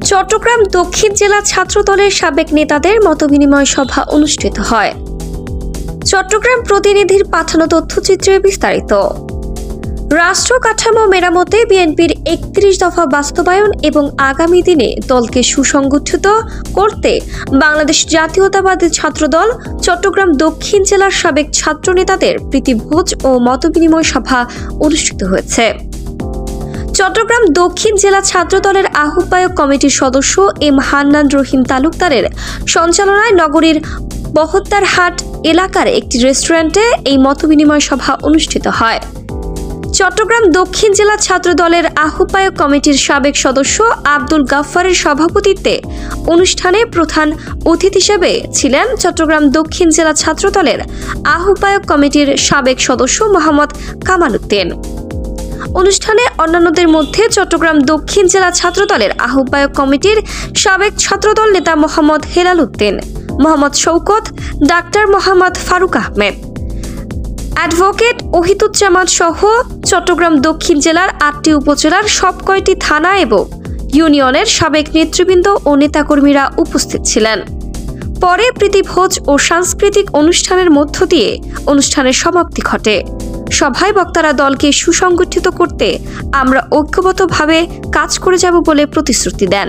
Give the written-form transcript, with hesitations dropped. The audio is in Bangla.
চট্টগ্রাম দক্ষিণ জেলা ছাত্রদলের সাবেক নেতাদের মতবিনিময় সভা অনুষ্ঠিত হয়। চট্টগ্রাম প্রতিনিধির পাঠানো তথ্যচিত্রে বিস্তারিত। রাষ্ট্র কাঠামো মেরামতে বিএনপির ৩১ দফা বাস্তবায়ন এবং আগামী দিনে দলকে সুসংগঠিত করতে বাংলাদেশ জাতীয়তাবাদী ছাত্রদল চট্টগ্রাম দক্ষিণ জেলার সাবেক ছাত্র নেতাদের প্রীতিভোজ ও মতবিনিময় সভা অনুষ্ঠিত হয়েছে। চট্টগ্রাম দক্ষিণ জেলা ছাত্রদলের আহ্বায়ক কমিটির সদস্য এম হান্নান রহিম তালুকদারের সঞ্চালনায় নগরীর বহদ্দারহাট এলাকার একটি রেস্টুরেন্টে এই মতবিনিময় সভা অনুষ্ঠিত হয়। চট্টগ্রাম দক্ষিণ জেলা ছাত্রদলের আহ্বায়ক কমিটির সাবেক সদস্য আব্দুল গাফফারের সভাপতিত্বে অনুষ্ঠানে প্রধান অতিথি হিসেবে ছিলেন চট্টগ্রাম দক্ষিণ জেলা ছাত্রদলের আহ্বায়ক কমিটির সাবেক সদস্য মোহাম্মদ কামাল উদ্দিন। অনুষ্ঠানে অন্যান্যদের মধ্যে চট্টগ্রাম দক্ষিণ জেলা ছাত্রদলের আহ্বায়ক কমিটির সাবেক ছাত্রদল নেতা মোহাম্মদ হেলাল উদ্দিন, মোহাম্মদ শওকত, ডাক্তার মোহাম্মদ ফারুক আহমেদ, অ্যাডভোকেট ওহিদুজ্জামান সহ চট্টগ্রাম দক্ষিণ জেলার ৮টি উপজেলার সব কয়টি থানা এবং ইউনিয়নের সাবেক নেতৃবৃন্দ ও নেতাকর্মীরা উপস্থিত ছিলেন। পরে প্রীতিভোজ ও সাংস্কৃতিক অনুষ্ঠানের মধ্য দিয়ে অনুষ্ঠানের সমাপ্তি ঘটে। সভায় বক্তারা দলকে সুসংগঠিত করতে আমরা ঐক্যবদ্ধভাবে কাজ করে যাব বলে প্রতিশ্রুতি দেন।